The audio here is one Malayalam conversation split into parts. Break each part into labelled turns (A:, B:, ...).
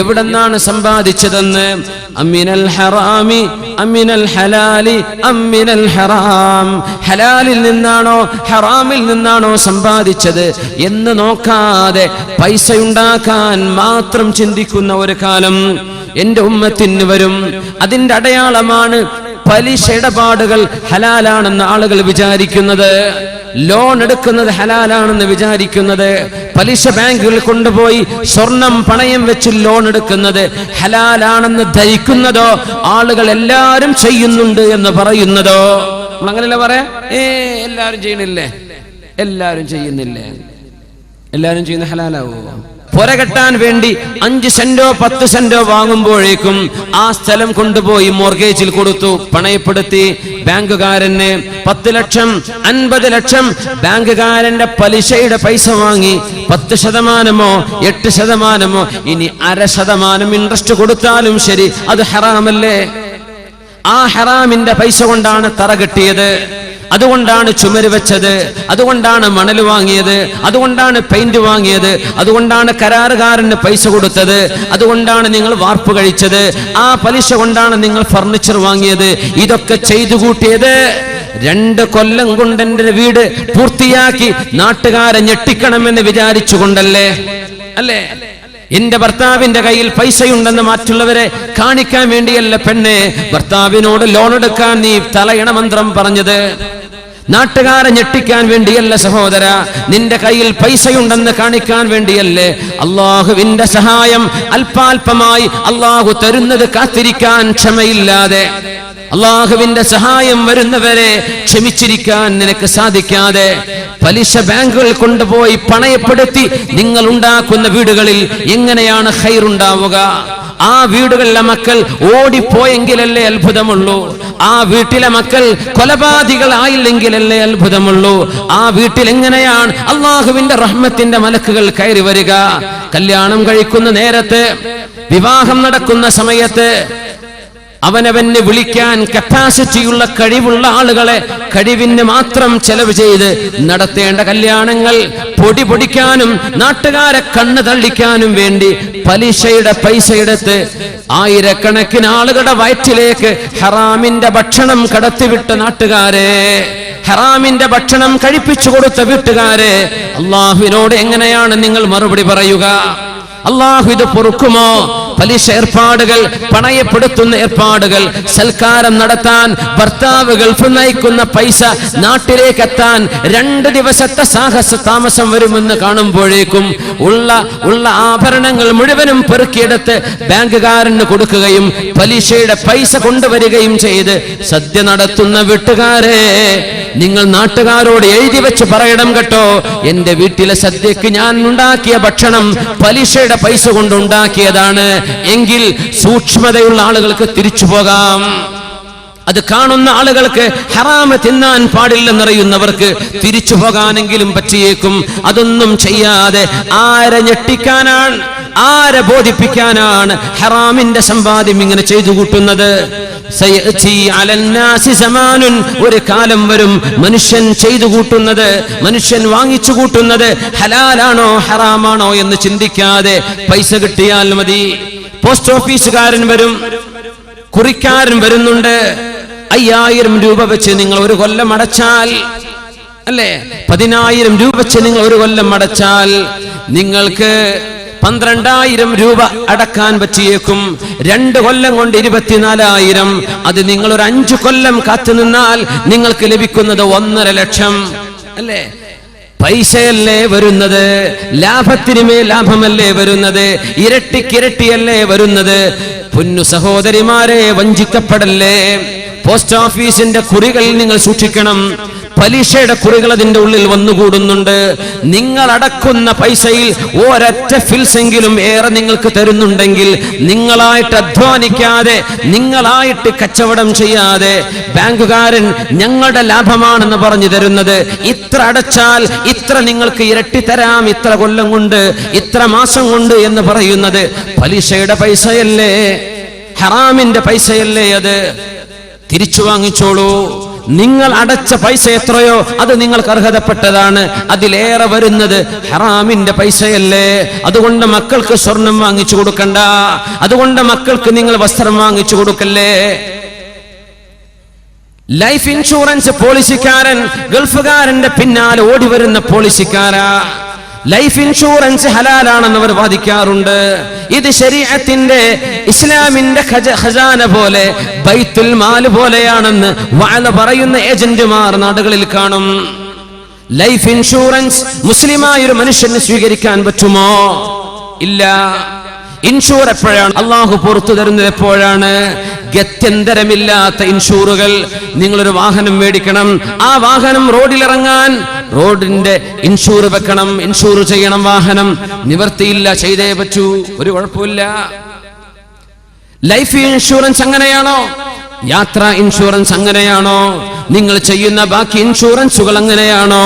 A: എവിടെന്നാണ് സമ്പാദിച്ചതെന്ന്. അമിനൽ ഹറാമി അമിനൽ ഹലാലി അമിനൽ ഹറാം, ഹലാലിൽ നിന്നാണോ ഹറാമിൽ നിന്നാണോ സമ്പാദിച്ചത് എന്ന് നോക്കാതെ പൈസ ഉണ്ടാക്കാൻ മാത്രം ചിന്തിക്കുന്ന ഒരു കാലം എന്റെ ഉമ്മത്തിന് വരും. അതിന്റെ അടയാളമാണ് പലിശ ഇടപാടുകൾ ഹലാലാണെന്ന് ആളുകൾ വിചാരിക്കുന്നത്, ലോൺ എടുക്കുന്നത് ഹലാലാണെന്ന് വിചാരിക്കുന്നത്, പലിശ ബാങ്കുകളിൽ കൊണ്ടുപോയി സ്വർണം പണയം വെച്ച് ലോൺ എടുക്കുന്നത് ഹലാലാണെന്ന് ധരിക്കുന്നതോ, ആളുകൾ എല്ലാവരും ചെയ്യുന്നുണ്ട് എന്ന് പറയുന്നതോ. അങ്ങനെയല്ല പറയാ, എല്ലാവരും ചെയ്യണില്ലേ, എല്ലാവരും ചെയ്യുന്നില്ലേ, എല്ലാവരും ചെയ്യുന്ന ഹലാലാവോ? പുരകെട്ടാൻ വേണ്ടി 5 സെന്റോ 10 സെന്റോ വാങ്ങുമ്പോഴേക്കും ആ സ്ഥലം കൊണ്ടുപോയി മോർഗേജിൽ കൊടുത്തു, പണയപ്പെടുത്തി. ബാങ്കുകാരന് 10 ലക്ഷം 50 ലക്ഷം ബാങ്കുകാരന്റെ പലിശയുടെ പൈസ വാങ്ങി. 10%, 8%, ഇനി 0.5% ഇൻട്രസ്റ്റ് കൊടുത്താലും ശരി, അത് ഹറാമല്ലേ? ആ ഹറാമിന്റെ പൈസ കൊണ്ടാണ് തറ കെട്ടിയത്, അതുകൊണ്ടാണ് ചുമര് വെച്ചത്, അതുകൊണ്ടാണ് മണൽ വാങ്ങിയത്, അതുകൊണ്ടാണ് പെയിന്റ് വാങ്ങിയത്, അതുകൊണ്ടാണ് കരാറുകാരന് പൈസ കൊടുത്തത്, അതുകൊണ്ടാണ് നിങ്ങൾ വാർപ്പ് കഴിച്ചത്, ആ പലിശ കൊണ്ടാണ് നിങ്ങൾ ഫർണിച്ചർ വാങ്ങിയത്. ഇതൊക്കെ ചെയ്തു കൂട്ടിയത് 2 കൊല്ലം കൊണ്ട് എന്റെ വീട് പൂർത്തിയാക്കി നാട്ടുകാരെ ഞെട്ടിക്കണമെന്ന് വിചാരിച്ചുകൊണ്ടല്ലേ? അല്ലേ? എന്റെ ഭർത്താവിന്റെ കയ്യിൽ പൈസയുണ്ടെന്ന് മറ്റുള്ളവരെ കാണിക്കാൻ വേണ്ടിയല്ല പെണ്ണെ ഭർത്താവിനോട് ലോൺ എടുക്കാൻ നീ തലയണ മന്ത്രം പറഞ്ഞത്. നാട്ടുകാരെ ഞെട്ടിക്കാൻ വേണ്ടിയല്ല സഹോദര, നിന്റെ കയ്യിൽ പൈസയുണ്ടെന്ന് കാണിക്കാൻ വേണ്ടിയല്ലേ. അള്ളാഹുവിന്റെ സഹായം അല്പാൽപമായി അള്ളാഹു തരുന്നത് കാത്തിരിക്കാൻ ക്ഷമയില്ലാതെ, അള്ളാഹുവിന്റെ സഹായം വരുന്നവരെ ക്ഷമിച്ചിരിക്കാൻ നിനക്ക് സാധിക്കാതെ പലിശ ബാങ്കുകൾ കൊണ്ടുപോയി പണയപ്പെടുത്തി നിങ്ങൾ ഉണ്ടാക്കുന്ന വീടുകളിൽ എങ്ങനെയാണ് ഖൈറുണ്ടാവുക? ആ വീടുകളിലെ മക്കൾ ഓടിപ്പോയെങ്കിലല്ലേ അത്ഭുതമുള്ളൂ. ആ വീട്ടിലെ മക്കൾ കൊലപാതകളായില്ലെങ്കിലല്ലേ അത്ഭുതമുള്ളൂ. ആ വീട്ടിൽ എങ്ങനെയാണ് അള്ളാഹുവിന്റെ റഹ്മത്തിന്റെ മലക്കുകൾ കയറി വരിക? കല്യാണം കഴിക്കുന്ന നേരത്ത്, വിവാഹം നടക്കുന്ന സമയത്ത് അവനവനെ വിളിക്കാൻ കപ്പാസിറ്റിയുള്ള കഴിവുള്ള ആളുകളെ കഴിവിന് മാത്രം ചെലവ് ചെയ്ത് നടത്തേണ്ട കല്യാണങ്ങൾ പൊടി പൊടിക്കാനും നാട്ടുകാരെ കണ്ണ് തള്ളിക്കാനും വേണ്ടി പലിശയുടെ പൈസയെടുത്ത് ആയിരക്കണക്കിന് ആളുകളുടെ വയറ്റിലേക്ക് ഹറാമിന്റെ ഭക്ഷണം കടത്തിവിട്ട നാട്ടുകാരെ, ഹറാമിന്റെ ഭക്ഷണം കഴിപ്പിച്ചു കൊടുത്ത വീട്ടുകാരെ, അള്ളാഹുവിനോട് എങ്ങനെയാണ് നിങ്ങൾ മറുപടി പറയുക? അള്ളാഹു ഇത് പൊറുക്കുമോ? പലിശ ഏർപ്പാടുകൾ, പണയപ്പെടുത്തുന്ന ഏർപ്പാടുകൾ, സൽക്കാരം നടത്താൻ ഭർത്താവ് ഗൾഫ് നയിക്കുന്ന പൈസ നാട്ടിലേക്ക് എത്താൻ 2 ദിവസത്തെ സാഹസ താമസം വരുമെന്ന് കാണുമ്പോഴേക്കും ഉള്ള ആഭരണങ്ങൾ മുഴുവനും പെറുക്കിയെടുത്ത് ബാങ്കുകാരന് കൊടുക്കുകയും പലിശയുടെ പൈസ കൊണ്ടുവരികയും ചെയ്ത് സദ്യ നടത്തുന്ന വീട്ടുകാരെ, നിങ്ങൾ നാട്ടുകാരോട് എഴുതി വെച്ച് പറയണം കേട്ടോ, എന്റെ വീട്ടിലെ സദ്യക്ക് ഞാൻ ഉണ്ടാക്കിയ ഭക്ഷണം പലിശയുടെ പൈസ കൊണ്ടുണ്ടാക്കിയതാണ് എങ്കിൽ സൂക്ഷ്മതയുള്ള ആളുകൾക്ക് തിരിച്ചു പോകാം. അത് കാണുന്ന ആളുകൾക്ക് ഹറാമ് തിന്നാൻ പാടില്ലെന്നറിയുന്നവർക്ക് തിരിച്ചു പോകാനെങ്കിലും പറ്റിയേക്കും. അതൊന്നും ചെയ്യാതെ ആരെ ഞെട്ടിക്കാനാണ്, ആരെ ബോധിപ്പിക്കാനാണ് ഹറാമിന്റെ സമ്പാദ്യം ഇങ്ങനെ ചെയ്തു കൂട്ടുന്നത്? ഒരു കാലം വരും മനുഷ്യൻ ചെയ്തു കൂട്ടുന്നത്, മനുഷ്യൻ വാങ്ങിച്ചു കൂട്ടുന്നത് ഹലാലാണോ ഹറാമാണോ എന്ന് ചിന്തിക്കാതെ പൈസ കിട്ടിയാൽ മതി. പോസ്റ്റ് ഓഫീസുകാരൻ വരും, കുറിക്കാരൻ വരുന്നുണ്ട്. 5000 രൂപ വെച്ച് നിങ്ങൾ ഒരു കൊല്ലം അടച്ചാൽ, അല്ലേ, 10000 രൂപ വെച്ച് നിങ്ങൾ ഒരു കൊല്ലം അടച്ചാൽ നിങ്ങൾക്ക് 12000 രൂപ അടക്കാൻ പറ്റിയേക്കും. 2 കൊല്ലം കൊണ്ട് 24000. അത് നിങ്ങൾ ഒരു 5 കൊല്ലം കാത്തു നിന്നാൽ നിങ്ങൾക്ക് ലഭിക്കുന്നത് 1.5 ലക്ഷം. അല്ലേ? പൈസയല്ലേ വരുന്നത്, ലാഭത്തിനുമേ ലാഭമല്ലേ വരുന്നത്, ഇരട്ടിക്കിരട്ടിയല്ലേ വരുന്നത്. പൊന്നു സഹോദരിമാരെ, വഞ്ചിക്കപ്പെടല്ലേ. പോസ്റ്റ് ഓഫീസിന്റെ കുറികൾ നിങ്ങൾ സൂക്ഷിക്കണം. പലിശയുടെ കുറികൾ അതിന്റെ ഉള്ളിൽ വന്നുകൂടുന്നുണ്ട്. നിങ്ങൾ അടക്കുന്ന പൈസയിൽ ഒരൊറ്റ ഫിൽസെങ്കിലും ഏറെ നിങ്ങൾക്ക് തരുന്നുണ്ടെങ്കിൽ, നിങ്ങളായിട്ട് അധ്വാനിക്കാതെ, നിങ്ങളായിട്ട് കച്ചവടം ചെയ്യാതെ ബാങ്കുകാരൻ ഞങ്ങളുടെ ലാഭമാണെന്ന് പറഞ്ഞു തരുന്നത്, ഇത്ര അടച്ചാൽ ഇത്ര നിങ്ങൾക്ക് ഇരട്ടി തരാം, ഇത്ര കൊല്ലം കൊണ്ട്, ഇത്ര മാസം കൊണ്ട് എന്ന് പറയുന്നത് പലിശയുടെ പൈസയല്ലേ, ഹറാമിന്റെ പൈസയല്ലേ? അത് തിരിച്ചു വാങ്ങിച്ചോളൂ. നിങ്ങൾ അടച്ച പൈസ എത്രയോ അത് നിങ്ങൾക്ക് അർഹതപ്പെട്ടതാണ്. അതിലേറെ വരുന്നത് ഹറാമിന്റെ പൈസയല്ലേ. അതുകൊണ്ട് മക്കൾക്ക് സ്വർണം വാങ്ങിച്ചു കൊടുക്കണ്ട, അതുകൊണ്ട് മക്കൾക്ക് നിങ്ങൾ വസ്ത്രം വാങ്ങിച്ചു കൊടുക്കല്ലേ. ലൈഫ് ഇൻഷുറൻസ് പോളിസിക്കാരൻ ഗൾഫുകാരന്റെ പിന്നാലെ ഓടി വരുന്ന പോളിസിക്കാരാ. ലൈഫ് ഇൻഷുറൻസ് ഹലാലാണെന്ന് അവർ വാദിക്കാറുണ്ട്. ഇത് ശരീഅത്തിന്റെ ഇസ്ലാമിന്റെ ഖജാന പോലെ ബൈത്തുൽ മാൽ പോലെയാണെന്ന് വഅദ പറയുന്ന ഏജന്റുമാർ നാടുകളിൽ കാണും. ലൈഫ് ഇൻഷുറൻസ് മുസ്ലിമായ ഒരു മനുഷ്യന് സ്വീകരിക്കാൻ പറ്റുമോ? ഇല്ല. ഇൻഷൂർ എപ്പോഴാണ് അള്ളാഹു പുറത്തു തരുന്നത്? എപ്പോഴാണ്? ഗത്യന്തരമില്ലാത്ത ഇൻഷൂറുകൾ. നിങ്ങളൊരു വാഹനം മേടിക്കണം, ആ വാഹനം റോഡിലിറങ്ങാൻ റോഡിന്റെ ഇൻഷൂർ വെക്കണം, ഇൻഷൂർ ചെയ്യണം. വാഹനം നിവർത്തിയില്ല, ചെയ്തേ പറ്റൂ, ഒരു കുഴപ്പമില്ല. ലൈഫ് ഇൻഷുറൻസ് അങ്ങനെയാണോ? യാത്രാ ഇൻഷുറൻസ് അങ്ങനെയാണോ? നിങ്ങൾ ചെയ്യുന്ന ബാക്കി ഇൻഷുറൻസുകൾ അങ്ങനെയാണോ?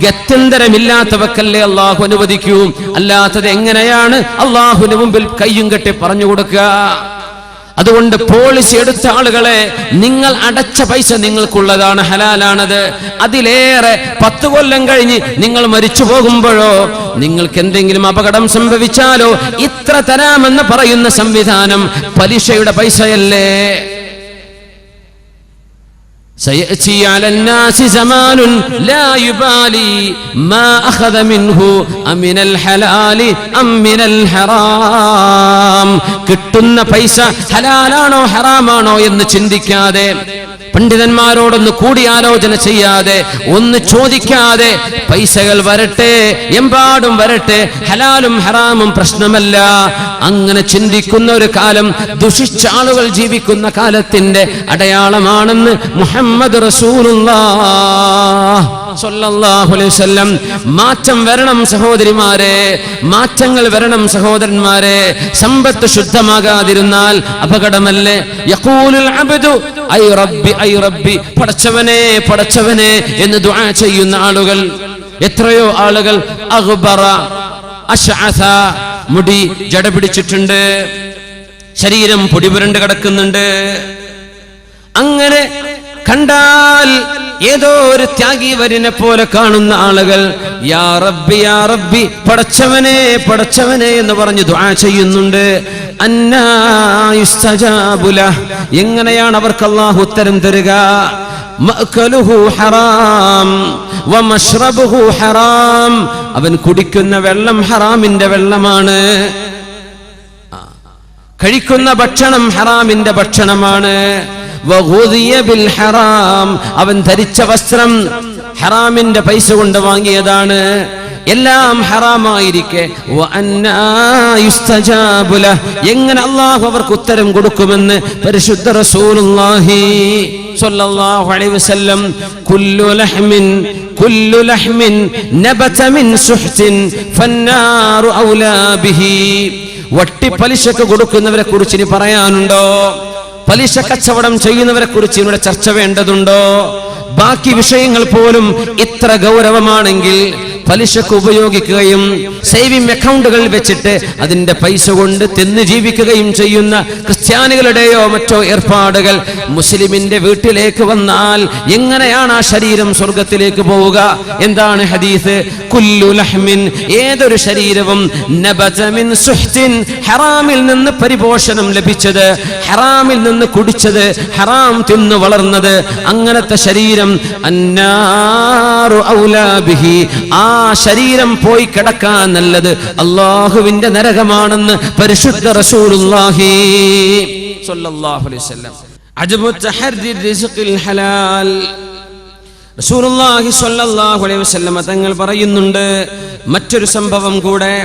A: ഗത്യന്തരമില്ലാത്തവക്കല്ലേ അള്ളാഹു അനുവദിക്കൂ. അല്ലാത്തത് എങ്ങനെയാണ് അള്ളാഹുവിന് മുമ്പിൽ കയ്യും കെട്ടി പറഞ്ഞു കൊടുക്കുക? അതുകൊണ്ട് പോളിസി എടുത്ത ആളുകളെ, നിങ്ങൾ അടച്ച പൈസ നിങ്ങൾക്കുള്ളതാണ്, ഹലാലാണത്. അതിലേറെ 10 കൊല്ലം കഴിഞ്ഞ് നിങ്ങൾ മരിച്ചു പോകുമ്പോഴോ നിങ്ങൾക്ക് എന്തെങ്കിലും അപകടം സംഭവിച്ചാലോ ഇത്ര തരാമെന്ന് പറയുന്ന സംവിധാനം പലിശയുടെ പൈസയല്ലേ. سيأتي على الناس زمان لا يبالي ما أخذ منه أمن الحلال أم من الحرام. കിട്ടുന്ന പൈസ ഹലാലാണോ ഹറാമാണോ എന്ന് ചിന്തിക്കാതെ, പണ്ഡിതന്മാരോടൊന്ന് കൂടിയാലോചന ചെയ്യാതെ, ഒന്ന് ചോദിക്കാതെ പൈസകൾ വരട്ടെ, എമ്പാടും വരട്ടെ, ഹലാലും ഹറാമും പ്രശ്നമല്ല, അങ്ങനെ ചിന്തിക്കുന്ന ഒരു കാലം, ദുഷിച്ച ആളുകൾ ജീവിക്കുന്ന കാലത്തിന്റെ അടയാളമാണെന്ന് മുഹമ്മദ് റസൂലുള്ളാഹ് സ്വല്ലല്ലാഹു അലൈഹി വസല്ലം. മാറ്റം വരണം സഹോദരിമാരെ, മാറ്റങ്ങൾ വരണം സഹോദരന്മാരെ. സമ്പത്ത് ശുദ്ധമാകാതിരുന്നാൽ അപകടമല്ലേ. യഖൂലുൽ അബ്ദു ഐ റബ്ബി ഐ റബ്ബി, പടച്ചവനെ പടച്ചവനെ എന്ന് ദുആ ചെയ്യുന്ന ആളുകൾ. എത്രയോ ആളുകൾ അഗ്ബറ അശ്അസ, മുടി ജട പിടിച്ചിട്ടുണ്ട്, ശരീരം പൊടിപുരണ്ട് കിടക്കുന്നുണ്ട്. അങ്ങനെ കണ്ടാൽ ഏതോ ഒരു ത്യാഗി വരിനെ പോലെ കാണുന്ന ആളുകൾ യാ റബ്ബി യാ റബ്ബി, പടച്ചവനെ പടച്ചവനെ എന്ന് പറഞ്ഞ് ദുആ ചെയ്യുന്നുണ്ട്. അന്നാ യുസ്തജാബു ലഹ്, എങ്ങനെയാണ് അവർക്ക് അല്ലാഹു ഉത്തരം തരുക? മഅ്കലുഹു ഹറാം വമശ്റബുഹു ഹറാം, അവൻ കുടിക്കുന്ന വെള്ളം ഹറാമിന്റെ വെള്ളമാണ്, കഴിക്കുന്ന ഭക്ഷണം ഹറാമിന്റെ ഭക്ഷണമാണ്. വഗുദിയ ബിൽ ഹറാം, അവൻ ധരിച്ച വസ്ത്രം ഹറാമിന്റെ പൈസ കൊണ്ട് വാങ്ങിയതാണ്. എല്ലാം ഹറാമായിരിക്കെ എങ്ങനെ അല്ലാഹു അവർക്ക് ഉത്തരം കൊടുക്കുമെന്ന് പരിശുദ്ധ റസൂലുള്ളാഹി സ്വല്ലല്ലാഹു അലൈഹി വസല്ലം. കുല്ലു ലഹ്മിൻ നബത മിൻ സുഹ്തിൻ ഫന്നാറു ഔലാ ബിഹി. വട്ടി പലിശക്ക് കൊടുക്കുന്നവരെ കുറിച്ച് ഇനി പറയാനുണ്ടോ? പലിശ കച്ചവടം ചെയ്യുന്നവരെ കുറിച്ച് ഇവിടെ ചർച്ച വേണ്ടതുണ്ടോ? ബാക്കി വിഷയങ്ങൾ പോലും ഇത്ര ഗൗരവമാണെങ്കിൽ പലിശക്ക് ഉപയോഗിക്കുകയും സേവിംഗ് അക്കൗണ്ടുകൾ വെച്ചിട്ട് അതിന്റെ പൈസ കൊണ്ട് തിന്ന് ജീവിക്കുകയും ചെയ്യുന്ന ക്രിസ്ത്യാനികളുടെയോ മറ്റോ ഏർപ്പാടുകൾ മുസ്ലിമിന്റെ വീട്ടിലേക്ക് വന്നാൽ എങ്ങനെയാണ് ആ ശരീരം സ്വർഗത്തിലേക്ക് പോവുക? എന്താണ് ഹദീസ്? കുല്ലു ലഹ്മിൻ, ഏതൊരു ശരീരവും നബത മിൻ സുഹ്തിൻ, ഹറാമിൽ നിന്ന് പരിപോഷണം ലഭിച്ചത്, ഹറാമിൽ നിന്ന് കുടിച്ചത്, ഹറാം തിന്നു വളർന്നത്, അങ്ങനത്തെ ശരീരം അന്നാറു ഔലാ ബിഹി, ആ ശരീരം പോയി കിടക്കാൻ നല്ലത് അല്ലാഹുവിന്റെ നരകമാണെന്ന് പരിശുദ്ധ റസൂലുള്ളാഹി സ്വല്ലല്ലാഹു അലൈഹി വസല്ലം. അജ്ബു തഹർരി റിസ്ഖിൽ ഹലാൽ, റസൂലുള്ളാഹി സ്വല്ലല്ലാഹു അലൈഹി വസല്ലം തങ്ങൾ പറയുന്നുണ്ട് മറ്റൊരു സംഭവം കൂടെ.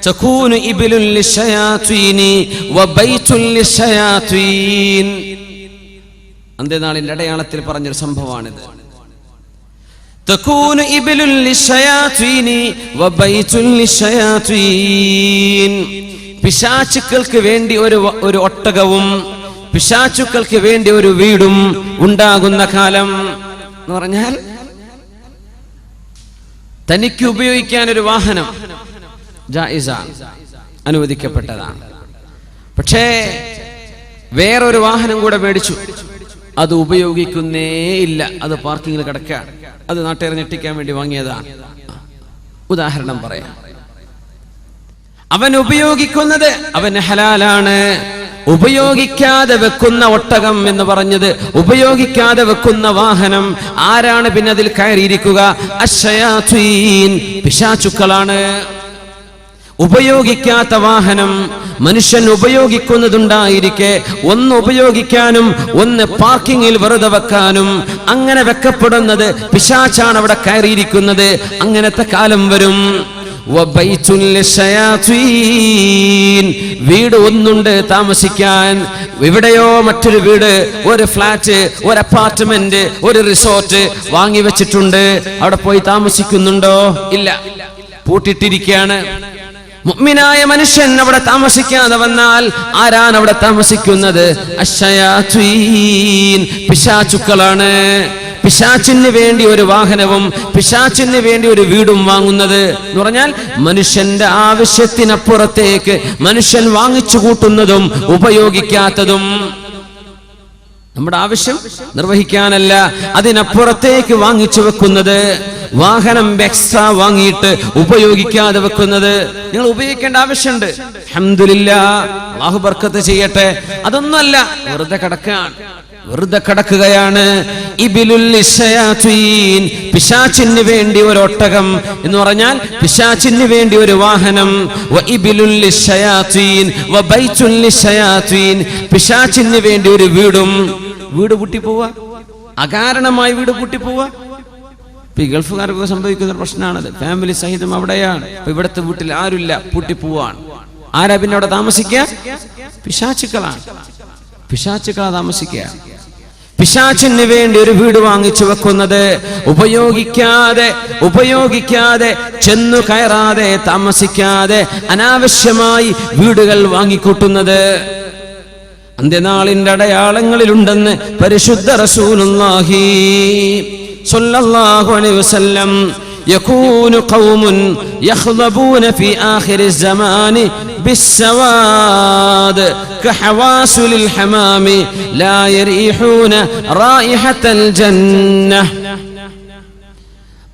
A: തകൂനു ഇബ്ലുൽ ലിശയാതീനി വബൈതുൽ ലിശയാതീൻ, അന്ത്യനാളിന്റെ അടയാളത്തിൽ പറഞ്ഞൊരു സംഭവമാണിത്. തകൂനു ഇബ്ലുൽ ലിശയാതീനി വബൈതുൽ ലിശയാതീൻ, പിശാചുക്കൾക്ക് വേണ്ടി ഒരു ഒട്ടകവും പിശാചുക്കൾക്ക് വേണ്ടി ഒരു വീടും ഉണ്ടാകുന്ന കാലം എന്ന് പറഞ്ഞാൽ, തനിക്ക് ഉപയോഗിക്കാൻ ഒരു വാഹനം ജായിസാണ്, അനുവദിക്കപ്പെട്ടതാണ്. പക്ഷേ വേറൊരു വാഹനം കൂടെ മേടിച്ചു. അത് ഉപയോഗിക്കുന്നേ ഇല്ല, അത് പാർക്കിങ്ങിൽ കിടക്കുകയാണ്, അത് നാട്ടുകാരെ ഞെട്ടിക്കാൻ വേണ്ടി വാങ്ങിയതാണ്. ഉദാഹരണം പറയാം. അവൻ ഉപയോഗിക്കുന്നത് അവന് ഹലാലാണ്. ഉപയോഗിക്കാതെ വെക്കുന്ന ഒട്ടകം എന്ന് പറഞ്ഞത് ഉപയോഗിക്കാതെ വെക്കുന്ന വാഹനം ആരാണ് പിന്നെ അതിൽ കയറിയിരിക്കുക? അശ്ശയാത്വീൻ, പിശാചുക്കളാണ്. ഉപയോഗിക്കാത്ത വാഹനം മനുഷ്യൻ ഉപയോഗിക്കുന്നതുണ്ടായിരിക്കെ ഒന്ന് ഉപയോഗിക്കാനും ഒന്ന് പാർക്കിങ്ങിൽ വെറുതെ വെക്കാനും അങ്ങനെ വെക്കപ്പെടുന്നത് പിശാചാണ് അവിടെ കയറിയിരിക്കുന്നത്. അങ്ങനത്തെ കാലം വരും. വീട് ഒന്നുണ്ട് താമസിക്കാൻ, എവിടെയോ മറ്റൊരു വീട്, ഒരു ഫ്ലാറ്റ്, ഒരു അപ്പാർട്ട്മെന്റ്, ഒരു റിസോർട്ട് വാങ്ങി വെച്ചിട്ടുണ്ട്. അവിടെ പോയി താമസിക്കുന്നുണ്ടോ? ഇല്ല, പൂട്ടിട്ടിരിക്കുകയാണ്. മുഅ്മിനായ മനുഷ്യൻ അവിടെ താമസിക്കാതെ വന്നാൽ ആരാണ് അവിടെ താമസിക്കുന്നത്? അശ്ശയാത്വീൻ, പിശാചുക്കളാണ്. പിശാചിന് വേണ്ടി ഒരു വാഹനവും പിശാചിന് വേണ്ടി ഒരു വീടും വാങ്ങുന്നത് എന്ന് പറഞ്ഞാൽ മനുഷ്യന്റെ ആവശ്യത്തിനപ്പുറത്തേക്ക് മനുഷ്യൻ വാങ്ങിച്ചു കൂട്ടുന്നതും ഉപയോഗിക്കാത്തതും. നമ്മുടെ ആവശ്യം നിർവഹിക്കാനല്ല, അതിനപ്പുറത്തേക്ക് വാങ്ങിച്ചു വെക്കുന്നത്. വാഹനം എക്സ്ട്രാ വാങ്ങിയിട്ട് ഉപയോഗിക്കാതെ വെക്കുന്നത്. നിങ്ങൾ ഉപയോഗിക്കേണ്ട ആവശ്യമുണ്ട്, അൽഹംദുലില്ലാഹ്, അല്ലാഹു ബർക്കത്ത് ചെയ്യട്ടെ. അതൊന്നുമല്ല, വെറുതെ കിടക്കാൻ, വെറുതെ കിടക്കുകയാണ്. ഇബിലുൽ ശയാത്വീൻ, പിശാചിന് വേണ്ടി ഒരു ഒട്ടകം എന്ന് പറഞ്ഞാൽ പിശാചിന് വേണ്ടി ഒരു വാഹനം. വ ഇബിലുൽ ശയാത്വീൻ വ ബൈത്തുൽ ശയാത്വീൻ, പിശാചിന് വേണ്ടി ഒരു വീടും. വീട് പൂട്ടിപ്പോവാ, അകാരണമായി വീട് പൂട്ടിപ്പോവാ. ഇപ്പൊ ഈ ഗൾഫുകാർക്ക് സംഭവിക്കുന്ന ഒരു പ്രശ്നമാണത്. ഫാമിലി സഹിതം അവിടെയാണ്. ഇപ്പൊ ഇവിടുത്തെ വീട്ടിൽ ആരുമില്ല, പൂട്ടിപ്പോവാണ്. ആരാ പിന്നെ അവിടെ താമസിക്കുക? പിശാചുക്കളാണ്. പിശാചുക്കളാ താമസിക്കുക. പിശാചിന് വേണ്ടി ഒരു വീട് വാങ്ങിച്ചു വെക്കുന്നത്, ഉപയോഗിക്കാതെ ചെന്നു കയറാതെ താമസിക്കാതെ അനാവശ്യമായി വീടുകൾ വാങ്ങിക്കൂട്ടുന്നത് അന്ത്യനാളിന്റെ അടയാളങ്ങളിലുണ്ടെന്ന് പരിശുദ്ധ റസൂലുള്ളാഹി സ്വല്ലല്ലാഹു അലൈഹി വസല്ലം. يكون قوم يخضبون في آخر الزمان بالسواد كحواسل الحمام لا يريحون رائحة الجنة.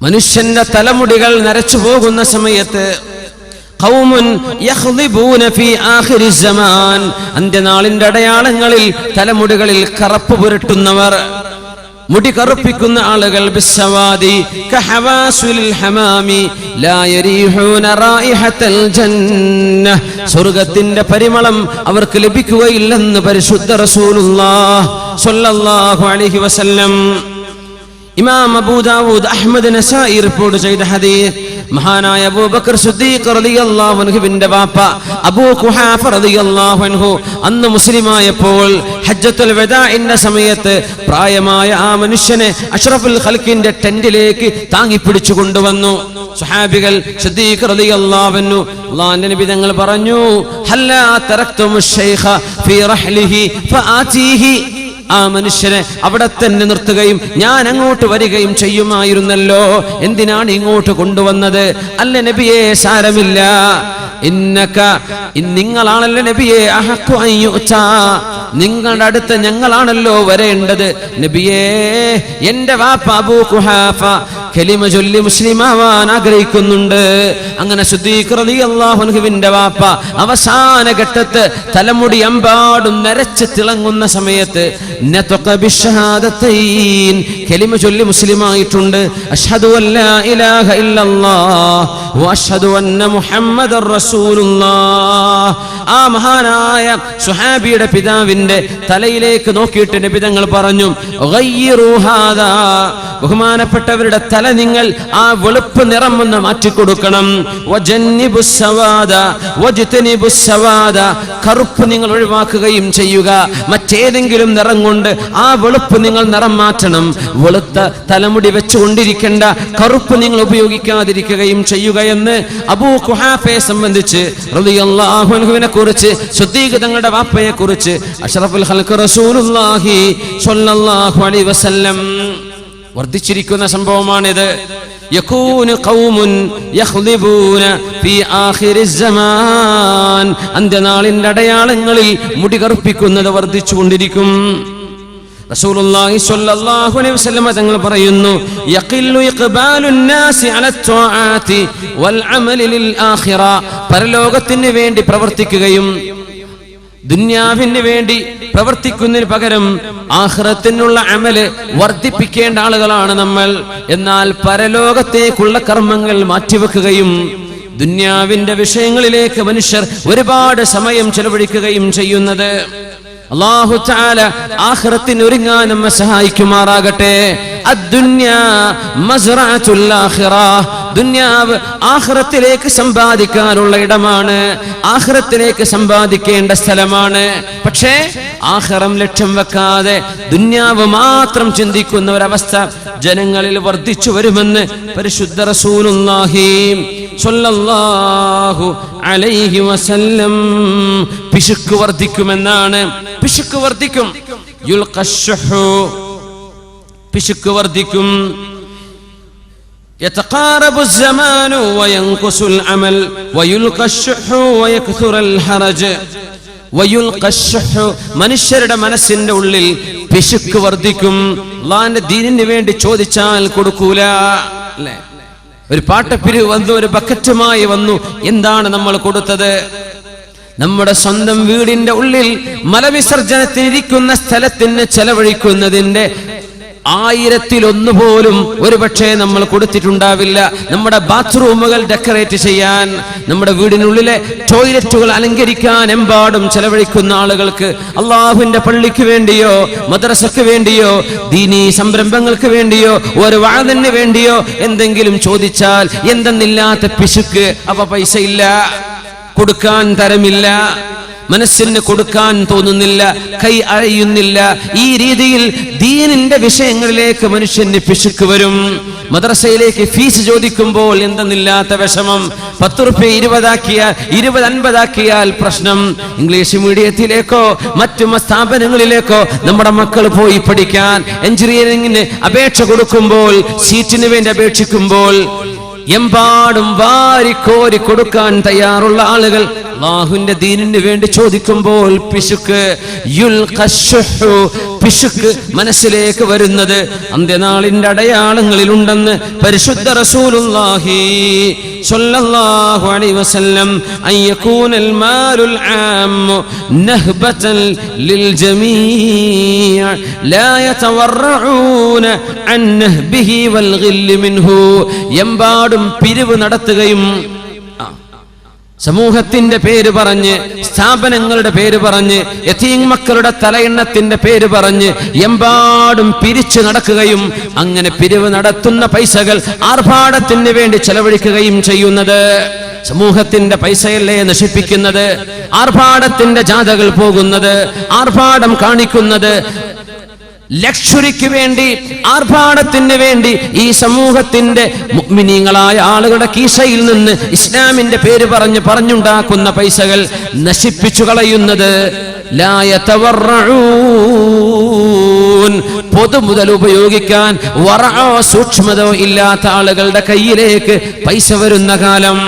A: മനുഷ്യന്റെ തലമുടികൾ നരച്ചു പോകുന്ന സമയത്ത് ഖൗമുൻ യഖ്ളിബൂന ഫീ ആഖിരി സമാൻ, അന്ത്യനാളിന്റെ അടയാളങ്ങളിൽ തലമുടികളിൽ കറുപ്പ് പുരട്ടുന്നവർ, മുടി കറുപ്പിക്കുന്ന ആളുകൾ, ബിസ്സവാദി കഹവാസുലിൽ ഹമാമി ലാ യരീഹൂന റായിഹത്തൽ ജന്ന, സ്വർഗ്ഗത്തിന്റെ പരിമളം അവർക്ക് ലഭിക്കുകയില്ലെന്ന് പരിശുദ്ധ റസൂലുള്ളാഹി സ്വല്ലല്ലാഹു അലൈഹി വസല്ലം. ഇമാം അബൂ ദാവൂദ്, അഹ്മദ്, നസായി റിപ്പോർട്ട് ചെയ്ത ഹദീസ്. മഹാനായ അബൂബക്കർ സിദ്ദീഖ് റളിയല്ലാഹു അൻഹുവിന്റെ വാപ്പ അബൂ ഖുഹാഫ റളിയല്ലാഹു അൻഹു അന്ന് മുസ്ലിമായപ്പോൾ ഹജ്ജത്തുൽ വദാഇന്റെ സമയത്ത് പ്രായമായ ആ മനുഷ്യനെ അഷ്റഫുൽ ഖൽഖിന്റെ ടെന്റിലേക്ക് താങ്ങിപ്പിടിച്ചു കൊണ്ടുവന്നു. സ്വഹാബികൾ സിദ്ദീഖ് റളിയല്ലാഹു അൻഹു, അല്ലാഹുവിന്റെ നബി തങ്ങൾ പറഞ്ഞു, ഹല്ലാ തറക്തുമുശ് ശൈഖ ഫീ റഹ്ലിഹി ഫആതീഹി, ആ മനുഷ്യനെ അവിടെ തന്നെ നിർത്തുകയും ഞാൻ അങ്ങോട്ട് വരികയും ചെയ്യുമായിരുന്നല്ലോ, എന്തിനാണ് ഇങ്ങോട്ട് കൊണ്ടുവന്നത്? അല്ല നബിയെ, സാരമില്ല, ഇന്നക, നിങ്ങളാണല്ലോ നബിയെ, അഹഖു അൻ യുഅ്താ, നിങ്ങളുടെ അടുത്ത് ഞങ്ങളാണല്ലോ വരേണ്ടത്. നബിയെ, എന്റെ വാപ്പ അബൂ ഖുഹാഫ കലിമ ചൊല്ലി മുസ്ലിമാവാൻ ആഗ്രഹിക്കുന്നുണ്ട്. അങ്ങനെ സിദ്ദീഖ് റളിയല്ലാഹു അൻഹുവിന്റെ വാപ്പ അവസാന ഘട്ടത്ത് തലമുടി അമ്പാടും നരച്ച് തിളങ്ങുന്ന സമയത്ത് നതഖ ബിശ്ശഹാദത്തൈൻ, കലിമ ചൊല്ലി മുസ്ലിമായിട്ടുണ്ട്. അഷ്ഹദു അല്ലാ ഇലാഹ ഇല്ലല്ലാഹ് വ അഷ്ഹദു അന്ന മുഹമ്മദർ റസൂലുള്ളാഹ്. ആ മഹാനായ സുഹാബിയുടെ പിതാവിന്റെ തലയിലേക്ക് നോക്കിയിട്ട് നബി തങ്ങൾ പറഞ്ഞു, ഗയ്യിറു ഹാദാ, ബഹുമാനപ്പെട്ടവരുടെ തല നിങ്ങൾ ആ വെളുപ്പ് നിറം ഒന്ന് മാറ്റിക്കൊടുക്കണം. വജന്നിബുസ് സവാദ വജ്തനിബുസ് സവാദ, കറുപ്പ് നിങ്ങൾ ഒഴിവാക്കുകയും ചെയ്യുക. മറ്റേതെങ്കിലും നിറം കൊണ്ട് ആ വെളുപ്പ് നിങ്ങൾ നിറം മാറ്റണം. വെളുത്ത തലമുടി വെച്ചുകൊണ്ടിരിക്കേണ്ട, കറുപ്പ് നിങ്ങൾ ഉപയോഗിക്കാതിരിക്കുകയും ചെയ്യുക എന്ന് അബൂ ഖുഹാഫയെ സംബന്ധിച്ച് റളിയല്ലാഹു അൻഹുവിനെ കുറിച്ച്, സിദ്ദീഖ് തങ്ങളുടെ വാപ്പയെ കുറിച്ച് അഷ്റഫുൽ ഖൽഖ് റസൂലുള്ളാഹി സ്വല്ലല്ലാഹു അലൈഹി വസല്ലം വർദ്ധിച്ചിരിക്കുന്ന സംഭവമാണിത്. യകൂനു ഖൗമുൻ യഖ്ളിബൂന ഫീ ആഖിരി സമാൻ, അന്ത്യനാളിന്റെ അടയാളങ്ങളിൽ മുടി കറുപ്പിക്കുന്നത് വർദ്ധിച്ചുകൊണ്ടിരിക്കും. റസൂലുള്ളാഹി സ്വല്ലല്ലാഹു അലൈഹി വസല്ലം തങ്ങൾ പറയുന്നു, യഖില്ലു ഇഖ്ബാലുൻ നാസി അല ത്വാആതി വൽ അമലി ലിൽ ആഖിറ. പരലോകത്തിന് വേണ്ടി പ്രവർത്തിക്കുകയും ദുനിയാവിന് വേണ്ടി പ്രവർത്തിക്കുന്നതിന് പകരം ആഖിറത്തിനുള്ള അമല് വർദ്ധിപ്പിക്കേണ്ട ആളുകളാണ് നമ്മൾ. എന്നാൽ പരലോകത്തേക്കുള്ള കർമ്മങ്ങൾ മാറ്റിവെക്കുകയും ദുനിയാവിന്റെ വിഷയങ്ങളിലേക്ക് മനുഷ്യർ ഒരുപാട് സമയം ചെലവഴിക്കുകയും ചെയ്യുന്നത്. അല്ലാഹു തആല ആഖിറത്തിന് ഒരുങ്ങാൻ നമ്മെ സഹായിക്കുമാറാകട്ടെ. അദ്ദുന്യാ മസ്റഅത്തുൽ ആഖിറ. ദുനിയാവ് ആഖിറത്തിലേക്ക് സമ്പാദിക്കാനുള്ള ഇടമാണ്, ആഖിറത്തിലേക്ക് സമ്പാദിക്കേണ്ട സ്ഥലമാണ്. പക്ഷേ ആഖിറം ലക്ഷ്യം വെക്കാതെ ദുനിയാവ് മാത്രം ചിന്തിക്കുന്ന ഒരവസ്ഥ ജനങ്ങളിൽ വർദ്ധിച്ചു വരുമെന്ന് പരിശുദ്ധ റസൂലുള്ളാഹി സ്വല്ലല്ലാഹു അലൈഹി വസല്ലം. പിശുക്ക് വർദ്ധിക്കുമെന്നാണ്. പിശുക്ക് വർദ്ധിക്കും. യുൽഖശ്ശുഹു, പിശുക്ക് വർദ്ധിക്കും. يتقارب الزمان وينقص العمل ويلقى الشح ويكثر الحرج. ويلقى الشح, മനുഷ്യരുടെ മനസ്സിന്റെ ഉള്ളിൽ പിശുക്ക് വർദ്ധിക്കും. അല്ലാഹുവിന്റെ ദീനിന് വേണ്ടി ചോദിച്ചാൽ കൊടുക്കൂല. അല്ലേ, ഒരു പാട്ടപ്പിരിവ് വന്നു, ഒരു ബക്കറ്റുമായി വന്നു. എന്താണ് നമ്മൾ കൊടുത്തത്? നമ്മുടെ സ്വന്തം വീടിന്റെ ഉള്ളിൽ മലവിസർജനത്തിനിരിക്കുന്ന സ്ഥലത്തിന് ചെലവഴിക്കുന്നതിന്റെ 1000-1 പോലും ഒരുപക്ഷെ നമ്മൾ കൊടുത്തിട്ടുണ്ടാവില്ല. നമ്മുടെ ബാത്റൂമുകൾ ഡെക്കറേറ്റ് ചെയ്യാൻ, നമ്മുടെ വീടിനുള്ളിലെ ടോയ്ലറ്റുകൾ അലങ്കരിക്കാൻ എമ്പാടും ചെലവഴിക്കുന്ന ആളുകൾക്ക് അള്ളാഹുവിന്റെ പള്ളിക്ക് വേണ്ടിയോ മദ്രസക്ക് വേണ്ടിയോ ദീനീ സംരംഭങ്ങൾക്ക് വേണ്ടിയോ ഒരു വഅദിന് വേണ്ടിയോ എന്തെങ്കിലും ചോദിച്ചാൽ എന്തെന്നില്ലാത്ത പിശുക്ക്. അപ്പൊ പൈസ ഇല്ല, കൊടുക്കാൻ തരമില്ല, മനസ്സിന് കൊടുക്കാൻ തോന്നുന്നില്ല, കൈ അഴയുന്നില്ല. ഈ രീതിയിൽ ദീനിന്റെ വിഷയങ്ങളിലേക്ക് മനുഷ്യന് പിശുക്ക് വരും. മദ്രസയിലേക്ക് ഫീസ് ചോദിക്കുമ്പോൾ എന്തെന്നില്ലാത്ത വിഷമം. 10 രൂപ 20 ആക്കിയാൽ 20-50 ആക്കിയാൽ പ്രശ്നം. ഇംഗ്ലീഷ് മീഡിയത്തിലേക്കോ മറ്റു സ്ഥാപനങ്ങളിലേക്കോ നമ്മുടെ മക്കൾ പോയി പഠിക്കാൻ എഞ്ചിനീയറിംഗിന് അപേക്ഷ കൊടുക്കുമ്പോൾ, സീറ്റിന് വേണ്ടി അപേക്ഷിക്കുമ്പോൾ എമ്പാടും വാരിക്കോരി കൊടുക്കാൻ തയ്യാറുള്ള ആളുകൾ അല്ലാഹുവിന്റെ ദീനിന് വേണ്ടി ചോദിക്കുമ്പോൾ പിശുക്ക്. യുൽഖശ്ശുഹു, പിശുക്ക് മനസ്സിലേക്ക് വരുന്നത് അന്ത്യനാളിന്റെ അടയാളങ്ങളിലുണ്ടെന്ന് പരിശുദ്ധ റസൂലുള്ളാഹി സ്വല്ലല്ലാഹു അലൈഹി വസല്ലം. അയ്യകൂനൽ മാലുൽ ആമ്മു നഹ്ബതൻ ലിൽ ജമീഅ ലാ യതവറഊന അൻ നഹ്ബിഹി വൽ ഗില്ല് മിൻഹു. എമ്പാടും പിരിവ് നടത്തുകയും സമൂഹത്തിന്റെ പേര് പറഞ്ഞ്, സ്ഥാപനങ്ങളുടെ പേര് പറഞ്ഞ്, യതീം മക്കളുടെ തലയെണ്ണത്തിന്റെ പേര് പറഞ്ഞ് എമ്പാടും പിരിച്ചു നടക്കുകയും അങ്ങനെ പിരിവ് നടത്തുന്ന പൈസകൾ ആർഭാടത്തിന് വേണ്ടി ചെലവഴിക്കുകയും ചെയ്യുന്നത്. സമൂഹത്തിന്റെ പൈസയല്ലേ നശിപ്പിക്കുന്നത്? ആർഭാടത്തിന്റെ ജാഥകൾ പോകുന്നത്, ആർഭാടം കാണിക്കുന്നത്, ലക്ഷറിക്ക് വേണ്ടി, ആർഭാടത്തിന് വേണ്ടി ഈ സമൂഹത്തിന്റെ മുഅ്മിനീങ്ങളായ ആളുകളുടെ കീശയിൽ നിന്ന് ഇസ്ലാമിന്റെ പേര് പറഞ്ഞുണ്ടാക്കുന്ന പൈസകൾ നശിപ്പിച്ചു കളയുന്നത്. ലാ യതവറഊൻ, പൊതുമുതൽ ഉപയോഗിക്കാൻ വറഅോ സൂക്ഷ്മതയോ ഇല്ലാത്ത ആളുകളുടെ കയ്യിലേക്ക് പൈസ വരുന്ന കാലം.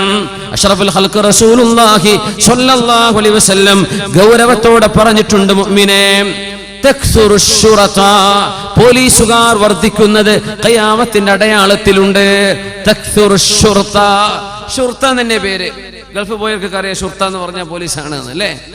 A: അഷ്റഫുൽ ഖൽഖ് റസൂലുള്ളാഹി സ്വല്ലല്ലാഹു അലൈഹി വസല്ലം ഗൗരവത്തോടെ പറഞ്ഞിട്ടുണ്ട്, മുഅ്മിനേ, പോലീസുകാർ വർദ്ധിക്കുന്നത് ഖിയാമത്തിന്റെ അടയാളത്തിലുണ്ട്. ഷുർത്ത തന്നെ പേര്. ഗൾഫ് പോയവർക്ക് അറിയാം ഷുർത്ത എന്ന് പറഞ്ഞാൽ പോലീസാണ് അല്ലേ.